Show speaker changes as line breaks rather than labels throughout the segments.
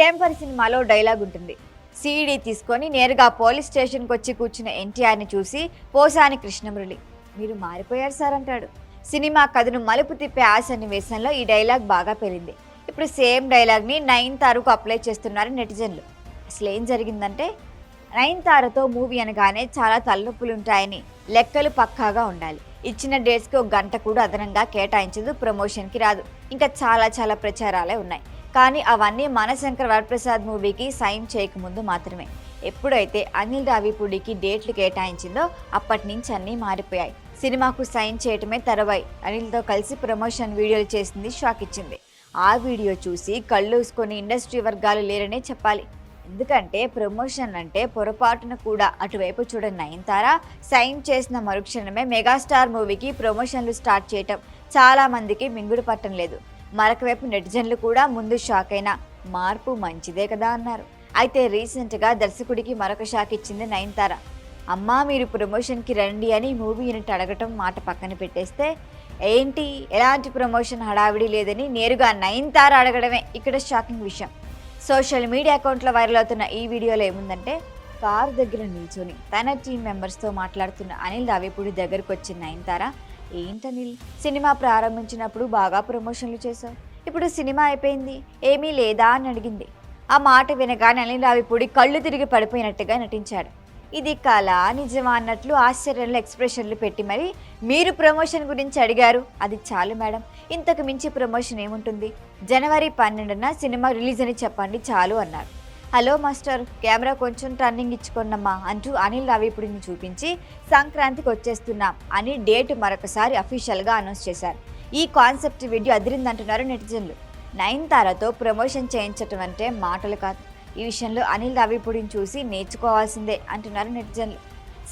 Temper సినిమాలో dialogue ఉంటుంది. CD తీసుకొని నేరుగా పోలీస్ స్టేషన్కి వచ్చి కూర్చున్న ఎన్టీఆర్ని చూసి పోసాని కృష్ణమురళి, మీరు మారిపోయారు సార్ అంటాడు. సినిమా కథను మలుపు తిప్పే ఆ సన్నివేశంలో ఈ డైలాగ్ బాగా పేలింది. ఇప్పుడు సేమ్ డైలాగ్ని నయనతారకు అప్లై చేస్తున్నారు నెటిజన్లు. అసలు ఏం జరిగిందంటే, నయనతారతో మూవీ అనగానే చాలా తలనొప్పులుంటాయని, లెక్కలు పక్కాగా ఉండాలి, ఇచ్చిన డేట్స్కి ఒక గంట కూడా అదనంగా కేటాయించదు, ప్రమోషన్కి రాదు, ఇంకా చాలా ప్రచారాలే ఉన్నాయి. కానీ అవన్నీ మనశంకర్ వరప్రసాద్ మూవీకి సైన్ చేయకముందు మాత్రమే. ఎప్పుడైతే అనిల్ రావిపూడికి డేట్లు కేటాయించిందో అప్పటి నుంచి అన్నీ మారిపోయాయి. సినిమాకు సైన్ చేయటమే తరువాయి అనిల్తో కలిసి ప్రమోషన్ వీడియోలు చేసింది షాక్ ఇచ్చింది. ఆ వీడియో చూసి కళ్ళూసుకొని ఇండస్ట్రీ వర్గాలు లేరనే చెప్పాలి. ఎందుకంటే ప్రమోషన్ అంటే పొరపాటున కూడా అటువైపు చూడని నయనతార సైన్ చేసిన మరుక్షణమే మెగాస్టార్ మూవీకి ప్రమోషన్లు స్టార్ట్ చేయటం చాలా మందికి మింగుడు పట్టం లేదు. మరొక వైపు నెటిజన్లు కూడా ముందు షాక్ అయినా మార్పు మంచిదే కదా అన్నారు. అయితే రీసెంట్గా దర్శకుడికి మరొక షాక్ ఇచ్చింది నయనతార. అమ్మా మీరు ప్రమోషన్కి రండి అని మూవీ యూనిట్ అడగటం మాట పక్కన పెట్టేస్తే, ఏంటి ఎలాంటి ప్రమోషన్ హడావిడి లేదని నేరుగా నయనతార అడగడమే ఇక్కడ షాకింగ్ విషయం. సోషల్ మీడియా అకౌంట్లో వైరల్ అవుతున్న ఈ వీడియోలో ఏముందంటే, కారు దగ్గర నిల్చొని తన టీం మెంబర్స్తో మాట్లాడుతున్న అనిల్ రావిపూడి దగ్గరకు వచ్చిన నయనతార, ఏంటనిల్ సినిమా ప్రారంభించినప్పుడు బాగా ప్రమోషన్లు చేశావు, ఇప్పుడు సినిమా అయిపోయింది ఏమీ లేదా అని అడిగింది. ఆ మాట వినగానే అనిల్ రావిపూడి కళ్ళు తిరిగి పడిపోయినట్టుగా నటించాడు. ఇది కళ నిజమా అన్నట్లు ఆశ్చర్యంలో ఎక్స్ప్రెషన్లు పెట్టి మరి, మీరు ప్రమోషన్ గురించి అడిగారు, అది చాలు మేడం, ఇంతకు మించి ప్రమోషన్ ఏముంటుంది, జనవరి 12న సినిమా రిలీజ్ అని చెప్పండి చాలు అన్నారు. హలో మాస్టర్, కెమెరా కొంచెం టర్నింగ్ ఇచ్చుకోండమ్మా అంటూ అనిల్ రావిపూడిని చూపించి సంక్రాంతికి వచ్చేస్తున్నాం అని డేట్ మరొకసారి అఫీషియల్గా అనౌన్స్ చేశారు. ఈ కాన్సెప్ట్ వీడియో అదిరిందంటున్నారు నెటిజన్లు. నయనతారతో ప్రమోషన్ చేయించటం అంటే మాటలు కాదు. ఈ విషయంలో అనిల్ రావిపూడిని చూసి నేర్చుకోవాల్సిందే అంటున్నారు నెటిజన్లు.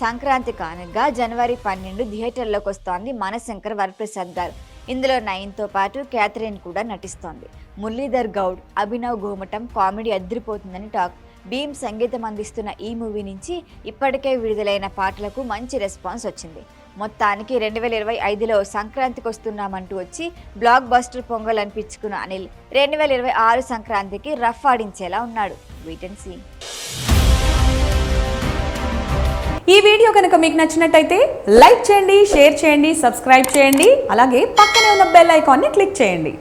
సంక్రాంతి కానుకగా జనవరి 12 థియేటర్లోకి వస్తోంది మనశంకర్ వరప్రసాద్ గారు. ఇందులో నయన్తో పాటు క్యాథరిన్ కూడా నటిస్తోంది. మురళీధర్ గౌడ్, అభినవ్ గోమటం కామెడీ అదిరిపోతుందని టాక్. భీమ్ సంగీతం అందిస్తున్న ఈ మూవీ నుంచి ఇప్పటికే విడుదలైన పాటలకు మంచి రెస్పాన్స్ వచ్చింది. మొత్తానికి 2025లో సంక్రాంతికి వస్తున్నామంటూ వచ్చి బ్లాక్ బస్టర్ పొంగల్ అనిపించుకున్న అనిల్ 2026 సంక్రాంతికి రఫ్ ఆడించేలా ఉన్నాడు. Wait and see.
ఈ వీడియో కనుక మీకు నచ్చినట్టయితే లైక్ చేయండి, షేర్ చేయండి, సబ్స్క్రైబ్ చేయండి, అలాగే పక్కనే ఉన్న బెల్ ఐకాన్ని క్లిక్ చేయండి.